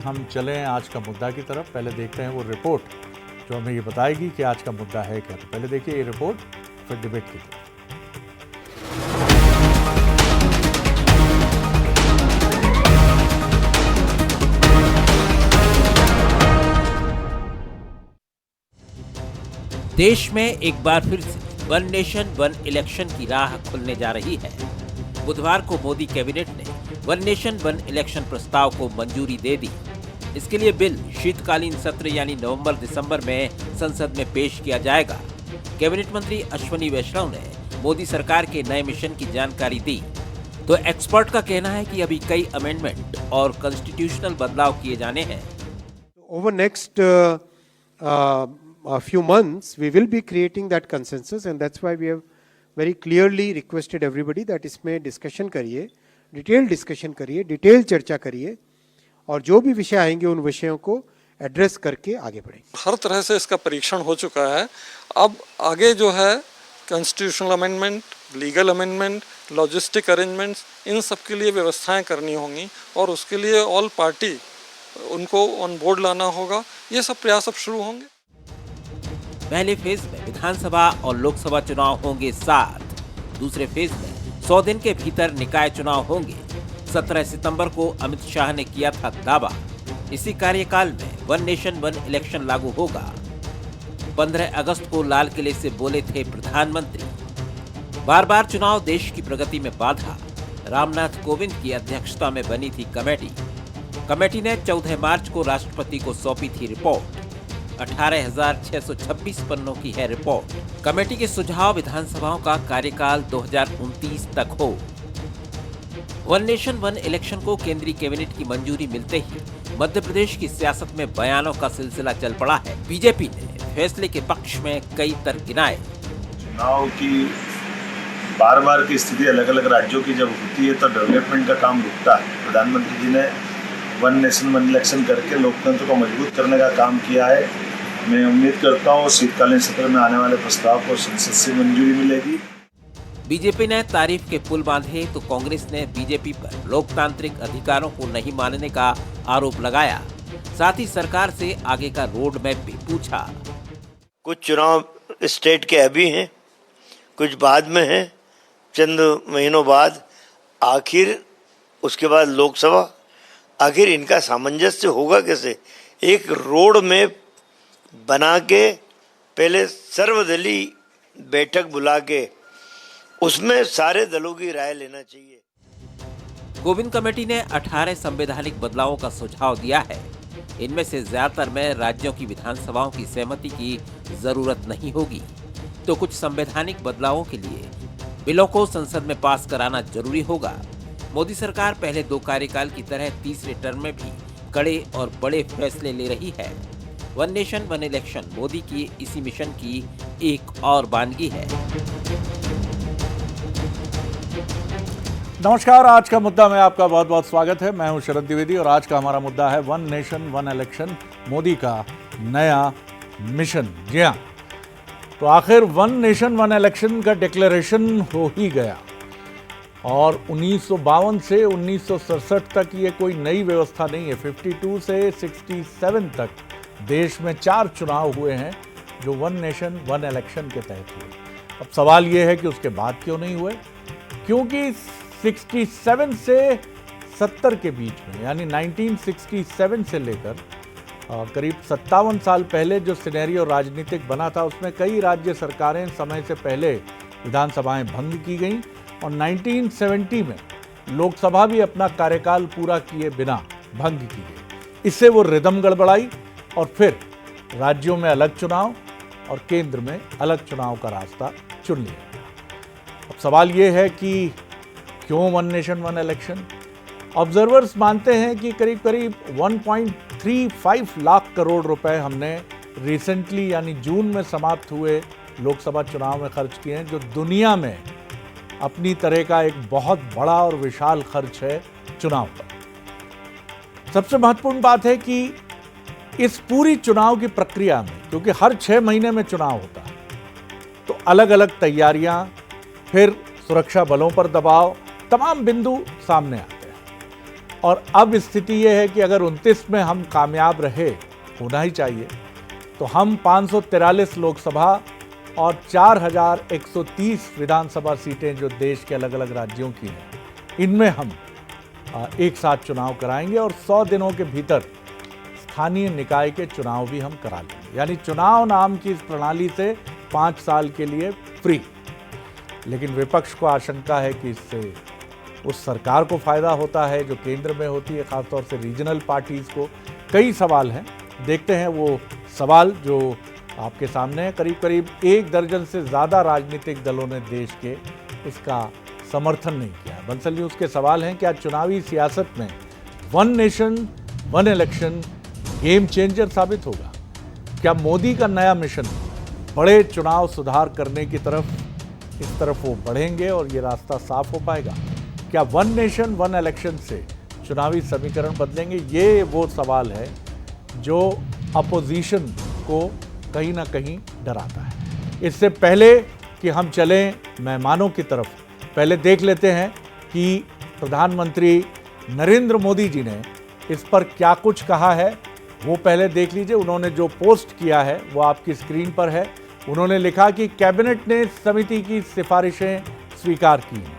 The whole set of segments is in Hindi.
हम चलें आज का मुद्दा की तरफ। पहले देखते हैं वो रिपोर्ट जो हमें ये बताएगी कि आज का मुद्दा है क्या। तो पहले देखिए ये रिपोर्ट, फिर डिबेट की तरफ। देश में एक बार फिर से वन नेशन वन इलेक्शन की राह खुलने जा रही है। बुधवार को मोदी कैबिनेट ने वन नेशन वन इलेक्शन प्रस्ताव को मंजूरी दे दी। इसके लिए बिल शीतकालीन सत्र यानी नवंबर-दिसंबर में संसद में पेश किया जाएगा। कैबिनेट मंत्री अश्विनी वैष्णव ने मोदी सरकार के नए मिशन की जानकारी दी। तो एक्सपर्ट का कहना है कि अभी कई अमेंडमेंट और कॉन्स्टिट्यूशनल बदलाव किए जाने हैं। Over next a few months, we will be creating that consensus, and that's why we have very clearly requested everybody that इसमें डिस्कशन करिए, डिटेल डिस्कशन करिए, डिटेल चर्चा करिए, और जो भी विषय आएंगे उन विषयों को एड्रेस करके आगे बढ़ेंगे। हर तरह से इसका परीक्षण हो चुका है। अब आगे जो है constitutional amendment, legal amendment, logistic arrangements, इन सब के लिए व्यवस्थाएं करनी होंगी और उसके लिए ऑल पार्टी उनको ऑन बोर्ड लाना होगा। ये सब प्रयास अब शुरू होंगे। पहले फेज में विधानसभा और लोकसभा चुनाव होंगे साथ। दूसरे फेज में 100 दिन के भीतर निकाय चुनाव होंगे। 17 सितंबर को अमित शाह ने किया था दावा। इसी कार्यकाल में वन नेशन वन इलेक्शन लागू होगा। 15 अगस्त को लाल किले से बोले थे प्रधानमंत्री। बार बार चुनाव देश की प्रगति में बाधा। रामनाथ कोविंद की अध्यक्षता में बनी थी कमेटी ने 14 मार्च को राष्ट्रपति को सौंपी थी रिपोर्ट। 18,626 पन्नों की है रिपोर्ट। कमेटी के सुझाव विधानसभाओं का कार्यकाल 2029 तक हो। वन नेशन वन इलेक्शन को केंद्रीय कैबिनेट की मंजूरी मिलते ही मध्य प्रदेश की सियासत में बयानों का सिलसिला चल पड़ा है। बीजेपी ने फैसले के पक्ष में कई तर्क गिनाए। चुनाव की बार बार की स्थिति अलग अलग राज्यों की जब होती है तो डेवलपमेंट का काम रुकता है। प्रधानमंत्री जी ने वन नेशन वन इलेक्शन करके लोकतंत्र को मजबूत करने का काम किया है। मैं उम्मीद करता हूँ शीतकालीन सत्र में आने वाले प्रस्ताव को संसद से मंजूरी मिलेगी। बीजेपी ने तारीफ के पुल बांधे तो कांग्रेस ने बीजेपी पर लोकतांत्रिक अधिकारों को नहीं मानने का आरोप लगाया। साथ ही सरकार से आगे का रोड मैप भी पूछा। कुछ चुनाव स्टेट के अभी हैं, कुछ बाद में हैं, चंद महीनों बाद, आखिर उसके बाद लोकसभा। आखिर इनका सामंजस्य होगा कैसे? एक रोड मैप बना के पहले सर्वदलीय बैठक बुला के उसमें सारे दलों की राय लेना चाहिए। कोविंद कमेटी ने 18 संवैधानिक बदलावों का सुझाव दिया है। इनमें से ज्यादातर में राज्यों की विधानसभाओं की सहमति की जरूरत नहीं होगी, तो कुछ संवैधानिक बदलावों के लिए बिलों को संसद में पास कराना जरूरी होगा। मोदी सरकार पहले 2 कार्यकाल की तरह तीसरे टर्म में भी कड़े और बड़े फैसले ले रही है। One nation one election Modi की इसी मिशन की एक और बानगी है। नमस्कार, आज का मुद्दा में आपका बहुत बहुत स्वागत है। मैं हूं शरद द्विवेदी और आज का हमारा मुद्दा है one nation one election, Modi का नया मिशन। जी हाँ, तो आखिर वन नेशन वन इलेक्शन का डिक्लेरेशन हो ही गया और 1952 से 1967 तक ये कोई नई व्यवस्था नहीं है। 52 से 67 तक देश में 4 चुनाव हुए हैं जो वन नेशन वन इलेक्शन के तहत हुए। अब सवाल ये है कि उसके बाद क्यों नहीं हुए? क्योंकि 67 से 70 के बीच में, यानी 1967 से लेकर करीब 57 साल पहले जो सिनेरियो राजनीतिक बना था, उसमें कई राज्य सरकारें समय से पहले विधानसभाएं भंग की गईं और 1970 में लोकसभा भी अपना कार्यकाल पूरा किए बिना भंग की गई। इससे वो रिदम गड़बड़ाई और फिर राज्यों में अलग चुनाव और केंद्र में अलग चुनाव का रास्ता चुन लिया। अब सवाल ये है कि क्यों one nation one election? Observers मानते हैं कि करीब करीब 1.35 लाख करोड़ रुपए हमने रिसेंटली यानी जून में समाप्त हुए लोकसभा चुनाव में खर्च किए हैं, जो दुनिया में अपनी तरह का एक बहुत बड़ा और विशाल खर्च है चुनाव पर। सबसे महत्वपूर्ण बात है कि इस पूरी चुनाव की प्रक्रिया में, क्योंकि हर 6 महीने में चुनाव होता है, तो अलग अलग तैयारियां, फिर सुरक्षा बलों पर दबाव, तमाम बिंदु सामने आते हैं। और अब स्थिति ये है कि अगर 29 में हम कामयाब रहे, होना ही चाहिए, तो हम 543 लोकसभा और 4130 विधानसभा सीटें जो देश के अलग अलग राज्यों की हैं, इनमें हम एक साथ चुनाव कराएंगे और 100 दिनों के भीतर स्थानीय निकाय के चुनाव भी हम करा लेंगे। यानी चुनाव नाम की इस प्रणाली से 5 साल के लिए फ्री। लेकिन विपक्ष को आशंका है कि इससे उस सरकार को फायदा होता है जो केंद्र में होती है, खासतौर से रीजनल पार्टीज को। कई सवाल हैं, देखते हैं वो सवाल जो आपके सामने है। करीब करीब 1 दर्जन से ज़्यादा राजनीतिक दलों ने देश के इसका समर्थन नहीं किया। बंसल न्यूज़ के सवाल हैं, क्या चुनावी सियासत में one nation one election game changer साबित होगा? क्या मोदी का नया मिशन बड़े चुनाव सुधार करने की तरफ, इस तरफ वो बढ़ेंगे और ये रास्ता साफ हो पाएगा? क्या वन नेशन वन इलेक्शन से चुनावी समीकरण बदलेंगे? ये वो सवाल है जो अपोजिशन को कहीं ना कहीं डराता है। इससे पहले कि हम चलें मेहमानों की तरफ, पहले देख लेते हैं कि प्रधानमंत्री नरेंद्र मोदी जी ने इस पर क्या कुछ कहा है। वो पहले देख लीजिए। उन्होंने जो पोस्ट किया है वो आपकी स्क्रीन पर है। उन्होंने लिखा कि कैबिनेट ने समिति की सिफारिशें स्वीकार की हैं।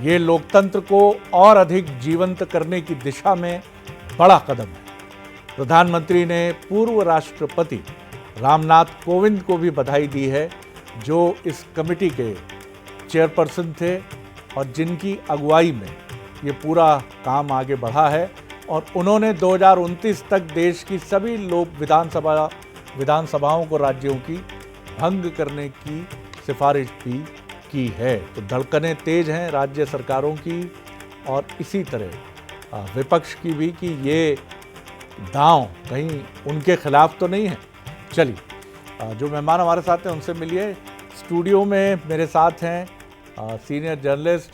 ये लोकतंत्र को और अधिक जीवंत करने की दिशा में बड़ा कदम है। प्रधानमंत्री ने पूर्व राष्ट्रपति रामनाथ कोविंद को भी बधाई दी है, जो इस कमेटी के चेयरपर्सन थे और जिनकी अगुवाई में ये पूरा काम आगे बढ़ा है। और उन्होंने 2029 तक देश की सभी विधानसभाओं को राज्यों की भंग करने की सिफारिश भी की है। तो धड़कनें तेज हैं राज्य सरकारों की और इसी तरह विपक्ष की भी कि ये दांव कहीं उनके खिलाफ तो नहीं है। चलिए, जो मेहमान हमारे साथ हैं उनसे मिलिए। स्टूडियो में मेरे साथ हैं सीनियर जर्नलिस्ट,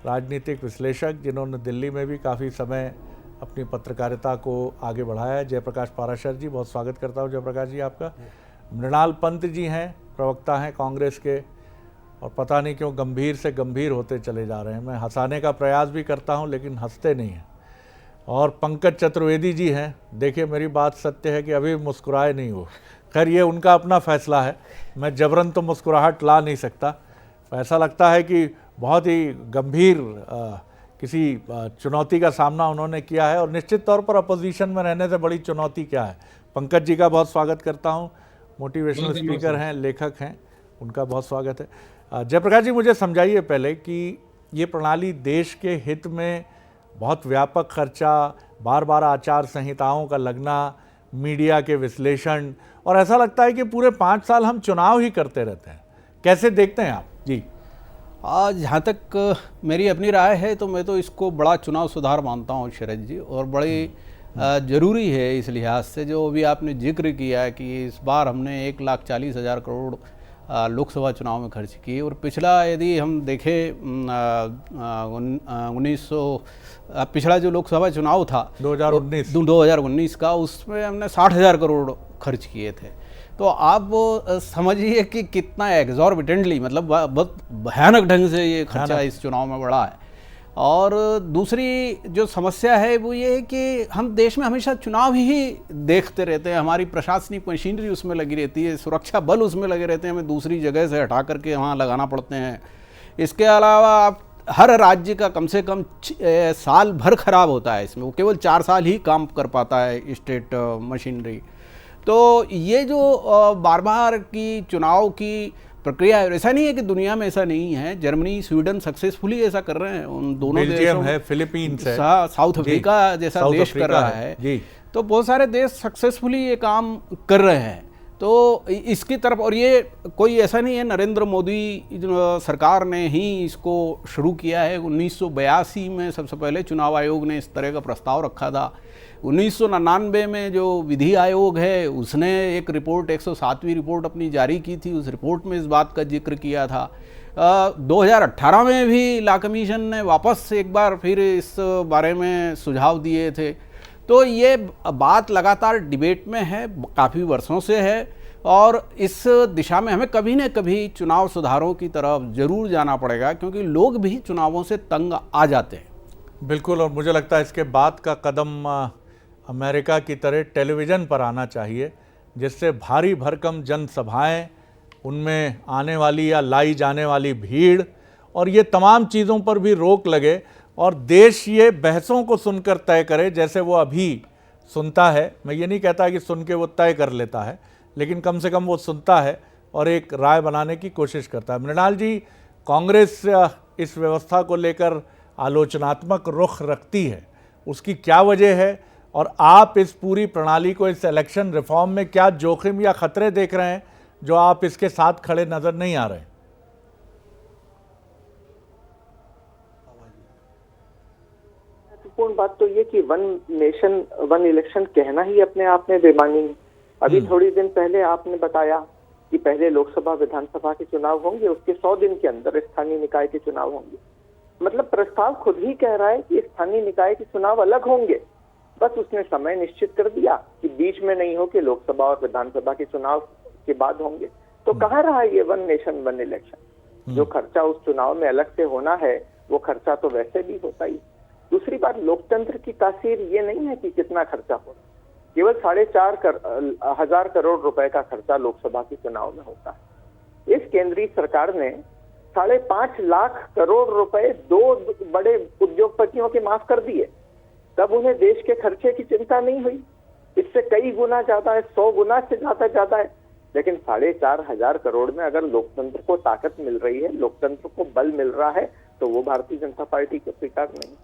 राजनीतिक विश्लेषक, जिन्होंने दिल्ली में भी काफ़ी समय अपनी पत्रकारिता को आगे बढ़ाया है, जयप्रकाश पाराशर जी। बहुत स्वागत करता हूँ जयप्रकाश जी आपका। मृणाल पंत जी हैं, प्रवक्ता हैं कांग्रेस के, और पता नहीं क्यों गंभीर से गंभीर होते चले जा रहे हैं। मैं हंसाने का प्रयास भी करता हूँ लेकिन हंसते नहीं हैं। और पंकज चतुर्वेदी जी हैं। देखिए, मेरी बात सत्य है कि अभी मुस्कुराए नहीं हो। खैर, ये उनका अपना फैसला है, मैं जबरन तो मुस्कुराहट ला नहीं सकता। ऐसा लगता है कि बहुत ही गंभीर किसी चुनौती का सामना उन्होंने किया है, और निश्चित तौर पर अपोजिशन में रहने से बड़ी चुनौती क्या है। पंकज जी का बहुत स्वागत करता हूँ, मोटिवेशनल स्पीकर हैं, लेखक हैं, उनका बहुत स्वागत है। जयप्रकाश जी, मुझे समझाइए पहले कि ये प्रणाली देश के हित में बहुत व्यापक खर्चा, बार बार आचार संहिताओं का लगना, मीडिया के विश्लेषण, और ऐसा लगता है कि पूरे 5 साल हम चुनाव ही करते रहते हैं। कैसे देखते हैं आप जी? जहाँ तक मेरी अपनी राय है तो मैं तो इसको बड़ा चुनाव सुधार मानता हूँ शरद जी, और बड़ी ज़रूरी है इस लिहाज से जो अभी आपने जिक्र किया है कि इस बार हमने 1,40,000 करोड़ लोकसभा चुनाव में खर्च किए। और पिछला यदि हम देखें 1900 पिछला जो लोकसभा चुनाव था 2019 का, उसमें हमने 60,000 करोड़ खर्च किए थे। तो आप समझिए कि कितना एग्जॉर्बिटेंटली, मतलब बहुत भयानक ढंग से ये खर्चा इस चुनाव में बढ़ा है। और दूसरी जो समस्या है वो ये है कि हम देश में हमेशा चुनाव ही देखते रहते हैं, हमारी प्रशासनिक मशीनरी उसमें लगी रहती है, सुरक्षा बल उसमें लगे रहते हैं, हमें दूसरी जगह से हटा करके वहाँ लगाना पड़ते हैं। इसके अलावा आप हर राज्य का कम से कम साल भर खराब होता है इसमें, वो केवल 4 साल ही काम कर पाता है स्टेट मशीनरी। तो ये जो बार बार की चुनाव की प्रक्रिया है, ऐसा नहीं है कि दुनिया में ऐसा नहीं है। जर्मनी, स्वीडन सक्सेसफुली ऐसा कर रहे हैं, उन दोनों देशों है, फिलीपींस है, साउथ अफ्रीका जैसा देश कर रहा है। तो बहुत सारे देश सक्सेसफुली ये काम कर रहे हैं। तो इसकी तरफ, और ये कोई ऐसा नहीं है नरेंद्र मोदी सरकार ने ही इसको शुरू किया है। 1982 में सबसे पहले चुनाव आयोग ने इस तरह का प्रस्ताव रखा था। 1999 में जो विधि आयोग है उसने एक रिपोर्ट, 107वीं रिपोर्ट अपनी जारी की थी। उस रिपोर्ट में इस बात का जिक्र किया था। 2018 में भी लॉ कमीशन ने वापस एक बार फिर इस बारे में सुझाव दिए थे। तो ये बात लगातार डिबेट में है, काफ़ी वर्षों से है, और इस दिशा में हमें कभी न कभी चुनाव सुधारों की तरफ ज़रूर जाना पड़ेगा, क्योंकि लोग भी चुनावों से तंग आ जाते हैं। बिल्कुल, और मुझे लगता है इसके बाद का कदम अमेरिका की तरह टेलीविज़न पर आना चाहिए, जिससे भारी भरकम जनसभाएं, उनमें आने वाली या लाई जाने वाली भीड़ और ये तमाम चीज़ों पर भी रोक लगे और देश ये बहसों को सुनकर तय करे जैसे वो अभी सुनता है। मैं ये नहीं कहता कि सुन के वो तय कर लेता है, लेकिन कम से कम वो सुनता है और एक राय बनाने की कोशिश करता है। मृणाल जी, कांग्रेस इस व्यवस्था को लेकर आलोचनात्मक रुख रखती है, उसकी क्या वजह है और आप इस पूरी प्रणाली को, इस इलेक्शन रिफॉर्म में क्या जोखिम या खतरे देख रहे हैं जो आप इसके साथ खड़े नजर नहीं आ रहे? महत्वपूर्ण बात तो ये कि वन नेशन वन इलेक्शन कहना ही अपने आप में बेमानी है। अभी थोड़ी दिन पहले आपने बताया कि पहले लोकसभा विधानसभा के चुनाव होंगे, उसके 100 दिन के अंदर स्थानीय निकाय के चुनाव होंगे। मतलब प्रस्ताव खुद ही कह रहा है कि स्थानीय निकाय के चुनाव अलग होंगे, बस उसने समय निश्चित कर दिया कि बीच में नहीं हो कि लोकसभा और विधानसभा के चुनाव के बाद होंगे। तो कहाँ रहा ये वन नेशन वन इलेक्शन? जो खर्चा उस चुनाव में अलग से होना है वो खर्चा तो वैसे भी होता ही। दूसरी बात, लोकतंत्र की तासीर ये नहीं है कि कितना खर्चा हो, केवल 4,500 करोड़ रुपए का खर्चा लोकसभा के चुनाव में होता है। इस केंद्रीय सरकार ने 5.5 लाख करोड़ रुपए 2 बड़े उद्योगपतियों के माफ कर दिए, तब उन्हें देश के खर्चे की चिंता नहीं हुई। इससे कई गुना ज्यादा है, 100 गुना से ज्यादा है। लेकिन 4,500 करोड़ में अगर लोकतंत्र को ताकत मिल रही है, लोकतंत्र को बल मिल रहा है, तो वो भारतीय जनता पार्टी को स्वीकार नहीं।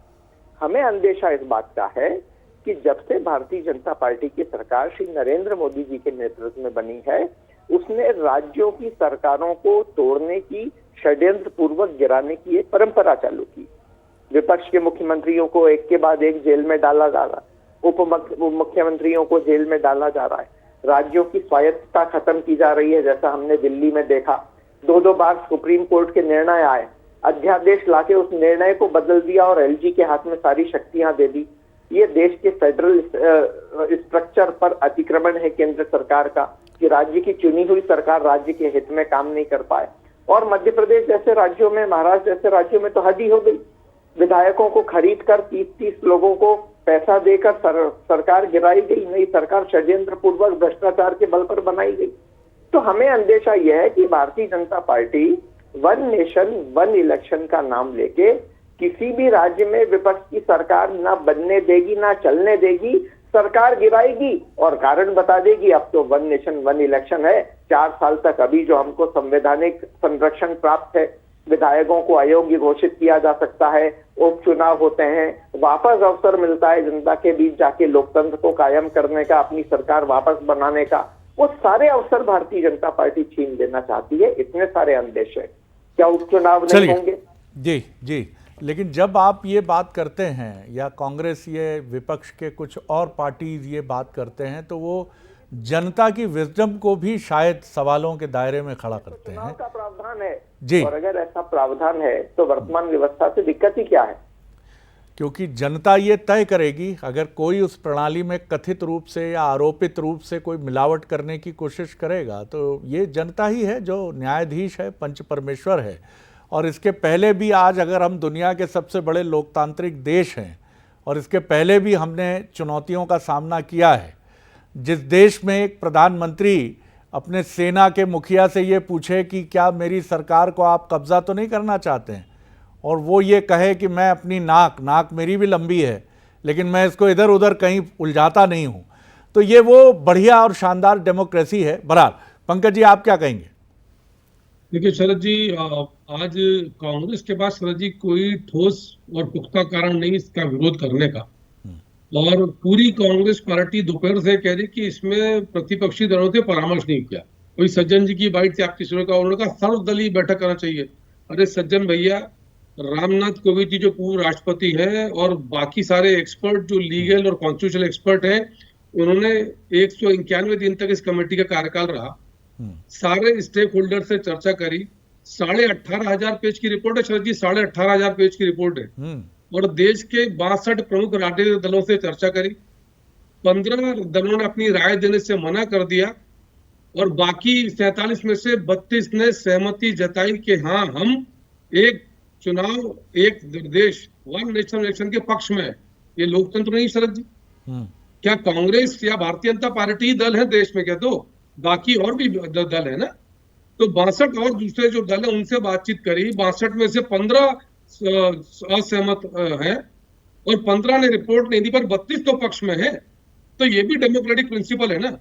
हमें अंदेशा इस बात का है कि जब से भारतीय जनता पार्टी की सरकार श्री नरेंद्र मोदी जी के नेतृत्व में बनी है, उसने राज्यों की सरकारों को तोड़ने की, षड्यंत्र पूर्वक गिराने की एक परंपरा चालू की। विपक्ष के मुख्यमंत्रियों को एक के बाद एक जेल में डाला जा रहा है, उप मुख्यमंत्रियों को जेल में डाला जा रहा है, राज्यों की स्वायत्तता खत्म की जा रही है, जैसा हमने दिल्ली में देखा। 2 बार सुप्रीम कोर्ट के निर्णय आए, अध्यादेश लाके उस निर्णय को बदल दिया और एलजी के हाथ में सारी शक्तियां दे दी। ये देश के फेडरल स्ट्रक्चर पर अतिक्रमण है केंद्र सरकार का, कि राज्य की चुनी हुई सरकार राज्य के हित में काम नहीं कर पाए। और मध्य प्रदेश जैसे राज्यों में, महाराष्ट्र जैसे राज्यों में तो हद ही हो गई। विधायकों को खरीद कर 30-30 लोगों को पैसा देकर सरकार गिराई गई। नई सरकार षड्यंत्र पूर्वक भ्रष्टाचार के बल पर बनाई गई। तो हमें अंदेशा यह है कि Bharatiya Janata party one nation one election का नाम लेके किसी भी राज्य में विपक्ष की सरकार ना बनने देगी, ना चलने देगी। सरकार गिराएगी और कारण बता देगी अब तो वन नेशन वन इलेक्शन है। 4 साल तक अभी जो हमको संवैधानिक संरक्षण प्राप्त है, विधायकों को अयोग्य घोषित किया जा सकता है, उपचुनाव होते हैं, वापस अवसर मिलता है जनता के बीच जाके लोकतंत्र को कायम करने का, अपनी सरकार वापस बनाने का, वो सारे अवसर भारतीय जनता पार्टी छीन लेना चाहती है। इतने सारे अंदेश है, क्या उपचुनाव नहीं होंगे? जी, लेकिन जब आप ये बात करते हैं या कांग्रेस, ये विपक्ष के कुछ और पार्टीज ये बात करते हैं, तो वो जनता की विजडम को भी शायद सवालों के दायरे में खड़ा करते हैं। का प्रावधान है जी, और अगर ऐसा प्रावधान है तो वर्तमान व्यवस्था से दिक्कत ही क्या है? क्योंकि जनता ये तय करेगी। अगर कोई उस प्रणाली में कथित रूप से या आरोपित रूप से कोई मिलावट करने की कोशिश करेगा, तो ये जनता ही है जो न्यायाधीश है, पंच परमेश्वर है। और इसके पहले भी, आज अगर हम दुनिया के सबसे बड़े लोकतांत्रिक देश हैं और इसके पहले भी हमने चुनौतियों का सामना किया है, जिस देश में एक प्रधानमंत्री अपने सेना के मुखिया से ये पूछे कि क्या मेरी सरकार को आप कब्जा तो नहीं करना चाहते हैं, और वो ये कहे कि मैं अपनी नाक मेरी भी लंबी है लेकिन मैं इसको इधर उधर कहीं उलझाता नहीं हूँ, तो ये वो बढ़िया और शानदार डेमोक्रेसी है। बहरहाल पंकज जी, आप क्या कहेंगे? देखिए शरद जी, आज कांग्रेस के पास शरद जी कोई ठोस और पुख्ता कारण नहीं इसका विरोध करने का, और पूरी कांग्रेस पार्टी दोपहर से कह रही कि इसमें प्रतिपक्षी दलों से परामर्श नहीं किया। कोई सज्जन जी की बाइट थी आपकी सुनने का, उन्होंने कहा सर्वदलीय बैठक करना चाहिए। अरे सज्जन भैया, रामनाथ कोविंद जी जो पूर्व राष्ट्रपति हैं और बाकी सारे एक्सपर्ट जो लीगल और कॉन्स्टिट्यूशनल एक्सपर्ट हैं, उन्होंने 191 दिन तक इस कमेटी का कार्यकाल रहा, सारे स्टेक होल्डर से चर्चा करी। 18,500 पेज की रिपोर्ट है शरद जी, 18,500 पेज की रिपोर्ट है, और देश के 62 प्रमुख राजनीतिक दलों से चर्चा करी। 15 दलों ने अपनी राय देने से मना कर दिया और बाकी 47 में से 32 ने सहमति जताई कि हाँ, हम एक चुनाव, एक निर्देश वन नेशन इलेक्शन के पक्ष में है। ये लोकतंत्र नहीं शरद जी। क्या कांग्रेस या भारतीय जनता पार्टी दल है देश में? क्या तो बाकी और भी दल है ना। तो 62 और दूसरे जो दल है उनसे बातचीत करी, 62 में से 15 असहमत हैं और 15 ने रिपोर्ट नहीं दी, पर 32 तो पक्ष में है। तो ये भी डेमोक्रेटिक प्रिंसिपल है ना।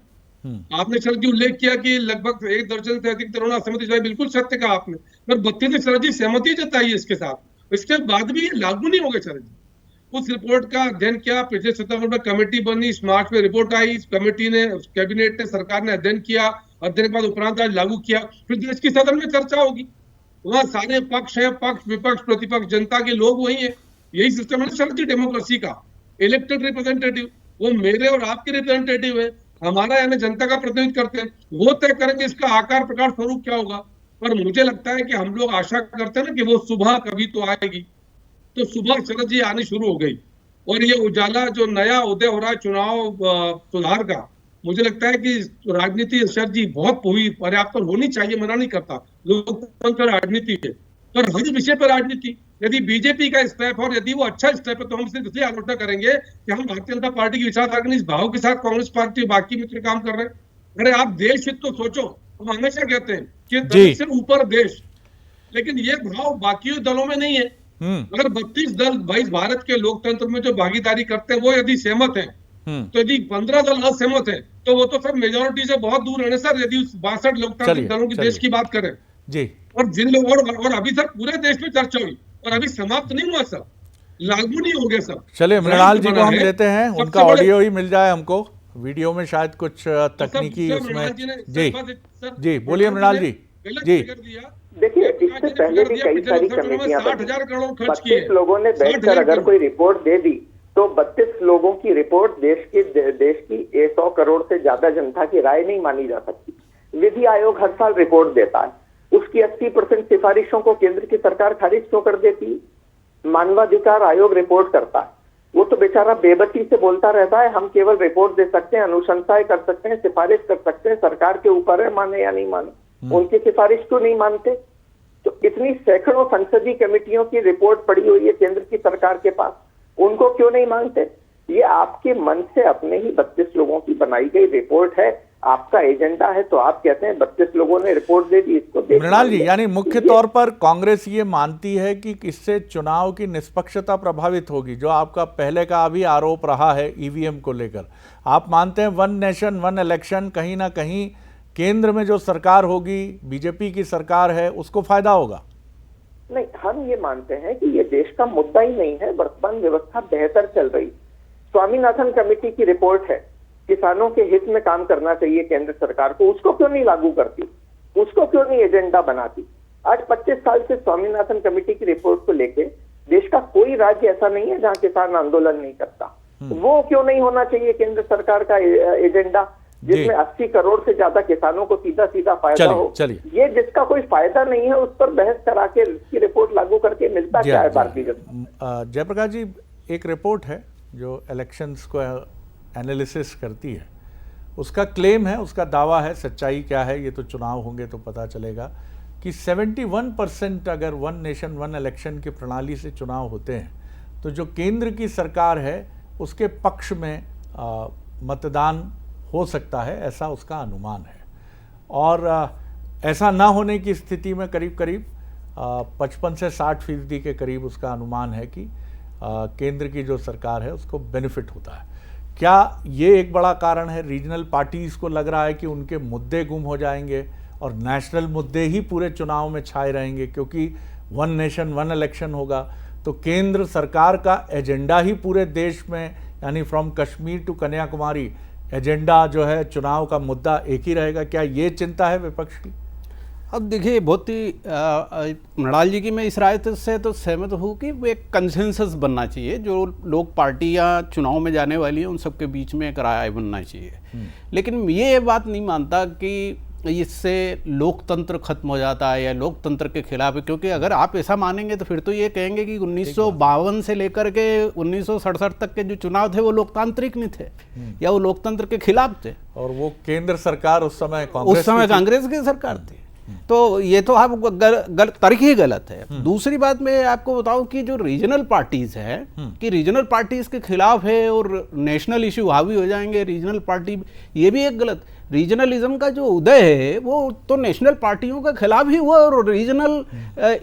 आपने शरद जी उल्लेख किया कि लगभग 1 दर्जन से अधिक दलों ने असहमति जताई, बिल्कुल सत्य कहा आपने, पर 32 ने शरद जी सहमति जताई इसके साथ। इसके बाद भी ये लागू नहीं हो गए शरद जी। उस रिपोर्ट का अध्ययन किया, पिछले सितंबर में कमेटी बनी, इस मार्च में रिपोर्ट आई, इस कमेटी ने, कैबिनेट ने, सरकार ने अध्ययन किया, अध्ययन के बाद उपरांत आज लागू किया, फिर देश की सदन में चर्चा होगी। वहां सारे पक्ष है, पक्ष विपक्ष प्रतिपक्ष जनता के लोग वही है। यही सिस्टम है शरद जी डेमोक्रेसी का। इलेक्टेड रिप्रेजेंटेटिव वो मेरे और आपके रिप्रेजेंटेटिव है, हमारा यानी जनता का प्रतिनिधित्व करते हैं, वो तय करेंगे इसका आकार प्रकार स्वरूप क्या होगा। पर मुझे लगता है कि हम लोग आशा करते हैं ना कि वो सुबह कभी तो आएगी। तो सुबह शरद जी आनी शुरू हो गई और ये उजाला जो नया उदय हो रहा है चुनाव सुधार का, मुझे लगता है कि राजनीति शरद जी बहुत हुई, पर्याप्त होनी चाहिए, मना नहीं करता, लोकतंत्र राजनीति है, पर हर विषय पर राजनीति। यदि बीजेपी का स्टेप और यदि वो अच्छा स्टेप है तो हम सिर्फ इसलिए आलोचना करेंगे कि हम भारतीय जनता पार्टी की विचारधारा इस भाव के साथ कांग्रेस पार्टी बाकी मित्र काम कर रहे हैं। अरे आप देश हित तो सोचो, हम हमेशा कहते हैं कि देश से ऊपर देश, लेकिन ये भाव बाकी दलों में नहीं है। अगर 32 दल भाई भारत के लोकतंत्र में जो भागीदारी करते हैं वो यदि सहमत हैं, तो यदि 15 दल असहमत हैं तो वो तो सब मेजोरिटी से बहुत दूर है ना सर। यदि 62 लोकतांत्रिक दलों की देश की बात करें जी, और जिन लोगों और अभी सर पूरे देश में चर्चा हुई और अभी समाप्त नहीं हुआ सर, लागू नहीं हो गया सर। चलिए मृणाल जी को हम लेते हैं, उनका ऑडियो ही मिल जाए हमको, वीडियो में शायद कुछ तकनीकी उसमें। जी जी बोलिए मृणाल जी। जी देखिए, इससे पहले भी कई सारी कमेटियां 60,000 करोड़ खर्च किए। 32 लोगों ने बैठकर अगर कोई रिपोर्ट दे दी तो 32 लोगों की रिपोर्ट देश की 100 करोड़ से ज्यादा जनता की राय नहीं मानी जा सकती। विधि आयोग हर साल रिपोर्ट देता है, उसकी 80% सिफारिशों को केंद्र की सरकार खारिज क्यों कर देती? मानवाधिकार आयोग रिपोर्ट करता है, वो तो बेचारा बेबसी से बोलता रहता है हम केवल रिपोर्ट दे सकते हैं, अनुशंसाएं कर सकते हैं, सिफारिश कर सकते हैं, सरकार के ऊपर है माने या नहीं माने। उनकी सिफारिश क्यों नहीं मानते? तो इतनी सैकड़ों संसदीय कमेटियों की रिपोर्ट पड़ी हुई है केंद्र की सरकार के पास, उनको क्यों नहीं मानते? ये आपके मन से अपने ही 32 लोगों की बनाई गई रिपोर्ट है, आपका एजेंडा है, तो आप कहते हैं 32 लोगों ने रिपोर्ट दे दी, इसको मृणाल जी, यानी मुख्य तौर पर कांग्रेस ये मानती है कि इससे चुनाव की निष्पक्षता प्रभावित होगी, जो आपका पहले का भी आरोप रहा है ईवीएम को लेकर। आप मानते हैं वन नेशन वन इलेक्शन कहीं ना कहीं केंद्र में जो सरकार होगी, बीजेपी की सरकार है, उसको फायदा होगा? नहीं, हम ये मानते हैं कि ये देश का मुद्दा ही नहीं है, वर्तमान व्यवस्था बेहतर चल रही। स्वामीनाथन कमेटी की रिपोर्ट है, किसानों के हित में काम करना चाहिए केंद्र सरकार को, उसको क्यों नहीं लागू करती? उसको क्यों नहीं एजेंडा बनाती? आज 25 साल से स्वामीनाथन कमेटी की रिपोर्ट को लेके देश का कोई राज्य ऐसा नहीं है जहां किसान आंदोलन नहीं करता। वो क्यों नहीं होना चाहिए केंद्र सरकार का एजेंडा, जिसमें 80 करोड़ से ज्यादा किसानों को सीधा सीधा फायदा हो? ये जिसका कोई फायदा नहीं है उस पर बहस करा के इसकी रिपोर्ट लागू करके मिलता क्या है भारतीय जनता? जयप्रकाश जी, एक रिपोर्ट है जो इलेक्शंस को एनालिसिस करती है, उसका क्लेम है, उसका दावा है, सच्चाई क्या है ये तो चुनाव होंगे तो पता चलेगा, कि 71% अगर वन नेशन वन इलेक्शन की प्रणाली से चुनाव होते हैं तो जो केंद्र की सरकार है उसके पक्ष में मतदान हो सकता है, ऐसा उसका अनुमान है। और ऐसा ना होने की स्थिति में करीब करीब 55 से 60% के करीब उसका अनुमान है कि केंद्र की जो सरकार है उसको बेनिफिट होता है। क्या ये एक बड़ा कारण है? रीजनल पार्टीज़ को लग रहा है कि उनके मुद्दे गुम हो जाएंगे और नेशनल मुद्दे ही पूरे चुनाव में छाए रहेंगे, क्योंकि वन नेशन वन इलेक्शन होगा तो केंद्र सरकार का एजेंडा ही पूरे देश में, यानी from Kashmir to Kanyakumari, agenda जो है चुनाव का मुद्दा एक ही रहेगा। क्या ये चिंता है विपक्ष की? अब देखिए, बहुत ही मृणाल जी की मैं इस राय से तो सहमत हूँ कि वो एक कंसेंसस बनना चाहिए, जो लोग पार्टियाँ चुनाव में जाने वाली हैं उन सबके बीच में एक राय बनना चाहिए। लेकिन ये बात नहीं मानता कि इससे लोकतंत्र खत्म हो जाता है या लोकतंत्र के खिलाफ है, क्योंकि अगर आप ऐसा मानेंगे तो फिर तो ये कहेंगे कि 1952 से लेकर के 1967 तक के जो चुनाव थे वो लोकतांत्रिक नहीं थे या वो लोकतंत्र के खिलाफ थे, और वो केंद्र सरकार उस समय कांग्रेस की सरकार थी। तो ये तो आप तर्क ही गलत है। दूसरी बात मैं आपको बताऊं कि जो रीजनल पार्टीज है कि रीजनल पार्टीज के खिलाफ है और नेशनल इशू हावी हो जाएंगे रीजनल पार्टी, ये भी एक गलत। रीजनलिज्म का जो उदय है वो तो नेशनल पार्टियों के खिलाफ ही हुआ और रीजनल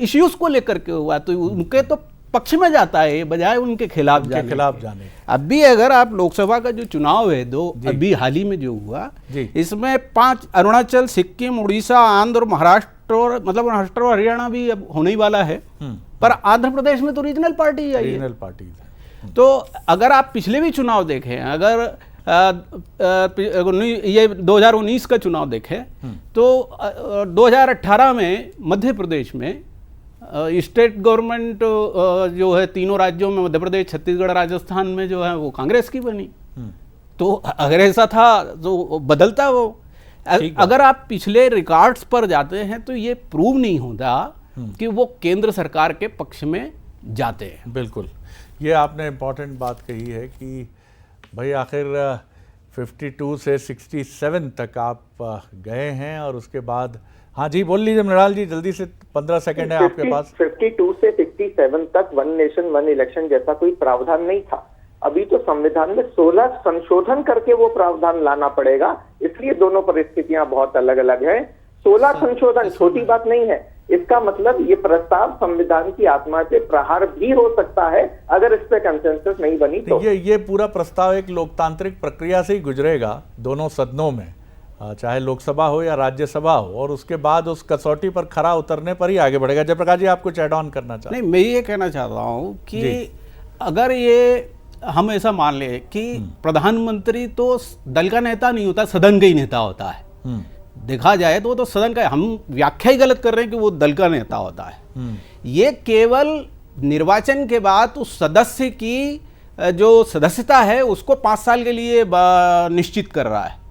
इश्यूज को लेकर के हुआ, तो उनके तो पक्ष में जाता है बजाय उनके खिलाफ जाने। अब भी अगर आप लोकसभा का जो चुनाव है अभी हाल ही में जो हुआ, इसमें 5 अरुणाचल, सिक्किम, उड़ीसा, आंध्र और महाराष्ट्र और मतलब महाराष्ट्र और हरियाणा भी अब होने ही वाला है, पर आंध्र प्रदेश में तो रीजनल पार्टी आई है। रीजनल पार्टी तो अगर आप पिछले भी चुनाव देखें, अगर ये 2019 का चुनाव देखें तो 2018 में मध्य प्रदेश में स्टेट गवर्नमेंट जो है तीनों राज्यों में, मध्य प्रदेश, छत्तीसगढ़, राजस्थान में जो है वो कांग्रेस की बनी। तो अगर ऐसा था तो बदलता वो। अगर आप पिछले रिकॉर्ड्स पर जाते हैं तो ये प्रूव नहीं होता कि वो केंद्र सरकार के पक्ष में जाते हैं। बिल्कुल, ये आपने इम्पोर्टेंट बात कही है कि भाई आखिर 52 से 67 तक आप गए हैं और उसके बाद, हाँ जी बोल लीजिए मृणाल जी, जल्दी से 15 सेकंड है आपके पास। 52 से 67 तक वन नेशन वन इलेक्शन जैसा कोई प्रावधान नहीं था। अभी तो संविधान में 16 संशोधन करके वो प्रावधान लाना पड़ेगा, इसलिए दोनों परिस्थितियां बहुत अलग अलग है। 16 संशोधन छोटी बात नहीं है। इसका मतलब ये प्रस्ताव संविधान की आत्मा से प्रहार भी हो सकता है अगर इस पे कंसेंसस नहीं बनी तो। ये पूरा प्रस्ताव एक लोकतांत्रिक प्रक्रिया से ही गुजरेगा दोनों सदनों में, चाहे लोकसभा हो या राज्यसभा हो, और उसके बाद उस कसौटी पर खरा उतरने पर ही आगे बढ़ेगा। जयप्रकाश जी, आप कुछ ऐड ऑन करना चाहते हैं? नहीं, मैं ये कहना चाहता हूँ कि अगर ये हम ऐसा मान ले कि प्रधानमंत्री तो दल का नेता नहीं होता, सदन का ही नेता होता है। देखा जाए तो वो तो सदन का, हम व्याख्या ही गलत कर रहे हैं कि वो दल का नेता होता है। ये केवल निर्वाचन के बाद उस सदस्य की जो सदस्यता है उसको 5 साल के लिए निश्चित कर रहा है।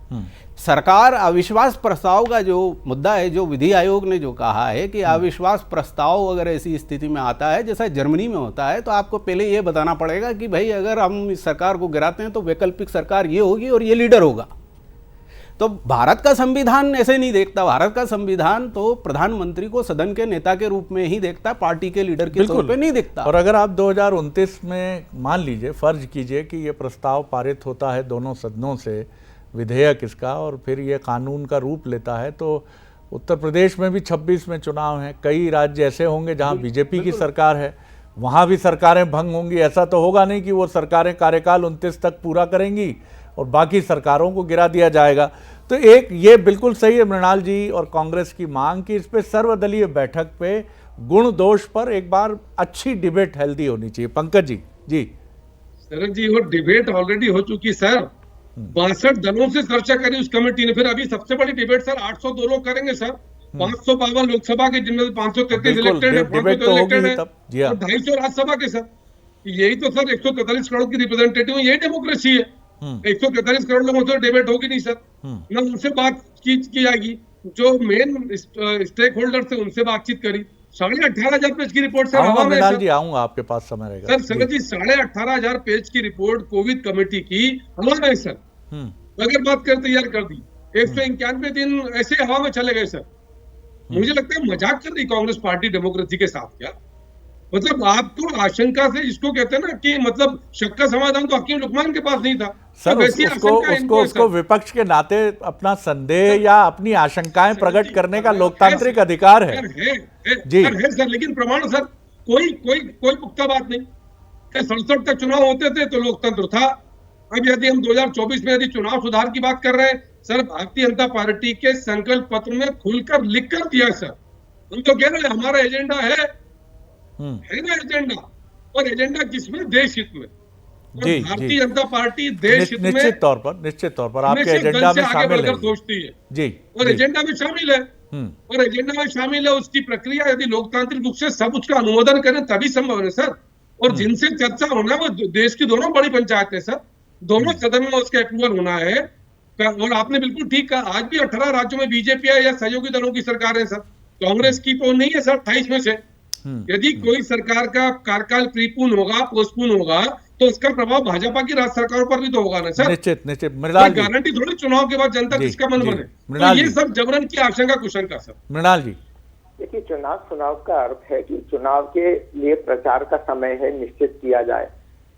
सरकार अविश्वास प्रस्ताव का जो मुद्दा है, जो विधि आयोग ने जो कहा है कि अविश्वास प्रस्ताव अगर ऐसी स्थिति में आता है जैसा जर्मनी में होता है, तो आपको पहले ये बताना पड़ेगा कि भाई अगर हम इस सरकार को गिराते हैं तो वैकल्पिक सरकार ये होगी और ये लीडर होगा। तो भारत का संविधान ऐसे नहीं देखता। भारत का संविधान तो प्रधानमंत्री को सदन के नेता के रूप में ही देखता, पार्टी के लीडर के तौर पे नहीं देखता। और अगर आप 2029 में मान लीजिए, फर्ज कीजिए कि ये प्रस्ताव पारित होता है दोनों सदनों से, विधेयक इसका, और फिर ये कानून का रूप लेता है, तो उत्तर प्रदेश में भी 26 में चुनाव हैं। कई राज्य ऐसे होंगे जहां बीजेपी की सरकार है, वहां भी सरकारें भंग होंगी। ऐसा तो होगा नहीं कि वो सरकारें कार्यकाल 29 तक पूरा करेंगी और बाकी सरकारों को गिरा दिया जाएगा। तो एक ये बिल्कुल सही है मृणाल जी और कांग्रेस की मांग कि इस पे सर्वदलीय बैठक पे गुण दोष पर एक बार अच्छी डिबेट हेल्दी होनी चाहिए। पंकज जी। जी शरद जी, वो डिबेट ऑलरेडी हो चुकी सर। 62 दलों से चर्चा करी उस कमेटी ने। फिर अभी सबसे बड़ी डिबेट सर 802 लोग करेंगे सर। 552 लोकसभा के, जिनमें 533 इलेक्टेड है, 502 इलेक्टेड है, 250 राज्यसभा के सर। यही तो सर 143 करोड़ की रिप्रेजेंटेटिव, यही डेमोक्रेसी है। 143 करोड़ लोगों से डिबेट होगी नहीं सर, ना उनसे बात की जाएगी। जो मेन स्टेक होल्डर थे उनसे बातचीत करी। 18,500 पेज की रिपोर्ट सर हवा में सर। जी आऊंगा, आपके पास समय रहेगा सर। शरद जी, 18,500 पेज की रिपोर्ट कोविड कमेटी की हवा में सर, अगर बात कर तैयार कर दी। 191 दिन ऐसे हवा में चले गए सर। मुझे लगता है मजाक कर रही कांग्रेस पार्टी डेमोक्रेसी के साथ। क्या मतलब, आपको आशंका से, जिसको कहते हैं ना कि मतलब शक का समाधान तो हकीम लुकमान के पास नहीं था सर। उसको विपक्ष के नाते अपना संदेह या अपनी आशंकाएं प्रकट करने का लोकतांत्रिक अधिकार है जी। है सर, लेकिन प्रमाण सर कोई पुख्ता बात नहीं। 67 तक चुनाव होते थे तो लोकतंत्र था। अब यदि हम 2024 में यदि चुनाव सुधार की बात कर रहे हैं सर, भारतीय जनता पार्टी के संकल्प पत्र में खुलकर लिख कर दिया सर। हम तो कह रहे हैं हमारा एजेंडा है ना एजेंडा, और एजेंडा किसमें? देश हित में। भारतीय जनता पार्टी देश हित में निश्चित तौर पर आपके एजेंडा में शामिल है सोचती है जी, और एजेंडा में शामिल है। और एजेंडा में शामिल है, उसकी प्रक्रिया यदि लोकतांत्रिक रूप से सब उसका अनुमोदन करें तभी संभव है सर। और जिनसे चर्चा होना वो देश की दोनों बड़ी पंचायतें सर, दोनों सदन में उसका अप्रूवल होना है। और आपने बिल्कुल ठीक कहा, आज भी 18 राज्यों में बीजेपी है या सहयोगी दलों की सरकार है सर। कांग्रेस की तो नहीं है सर 28 में से। यदि कोई सरकार का कार्यकाल प्रीपून होगा, पोस्टपून होगा, तो इसका प्रभाव भाजपा की राज्य सरकारों पर भी तो होगा ना सर। निश्चित निश्चित। मृणाल जी, गारंटी थोड़ी चुनाव के बाद जनता जी, किसका मन जी। बने। मृणाल तो ये जी। सब जबरन की आशंका कुशंका सर। मृणाल जी, देखिए, चुनाव का अर्थ है कि चुनाव के लिए प्रचार का समय है, निश्चित किया जाए।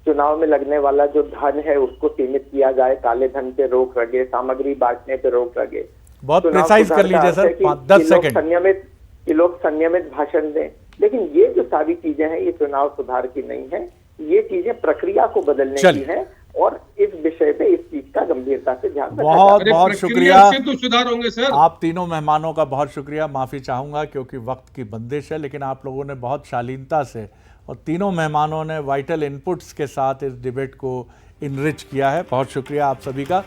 चुनाव में लगने वाला जो धन है उसको सीमित किया जाए, काले धन पे रोक लगे, सामग्री बांटने पे रोक लगे। बहुत चुनाव प्रिसाइज सुधार कर का लीजिए अर्थ सर, है कि 10 सेकंड। लोग संयमित भाषण दें। लेकिन ये जो सारी चीजें हैं, ये चुनाव सुधार की नहीं है, ये चीजें प्रक्रिया को बदलने की है, और इस विषय पे इस चीज का गंभीरता से ध्यान रखा बहुत जाए। बहुत प्रक्रिया शुक्रिया। से तो सुधार होंगे सर। आप तीनों मेहमानों का बहुत शुक्रिया। माफ़ी चाहूँगा क्योंकि वक्त की बंदिश है, लेकिन आप लोगों ने बहुत शालीनता से और तीनों मेहमानों ने वाइटल इनपुट्स के साथ इस डिबेट को इनरिच किया है। बहुत शुक्रिया आप सभी का।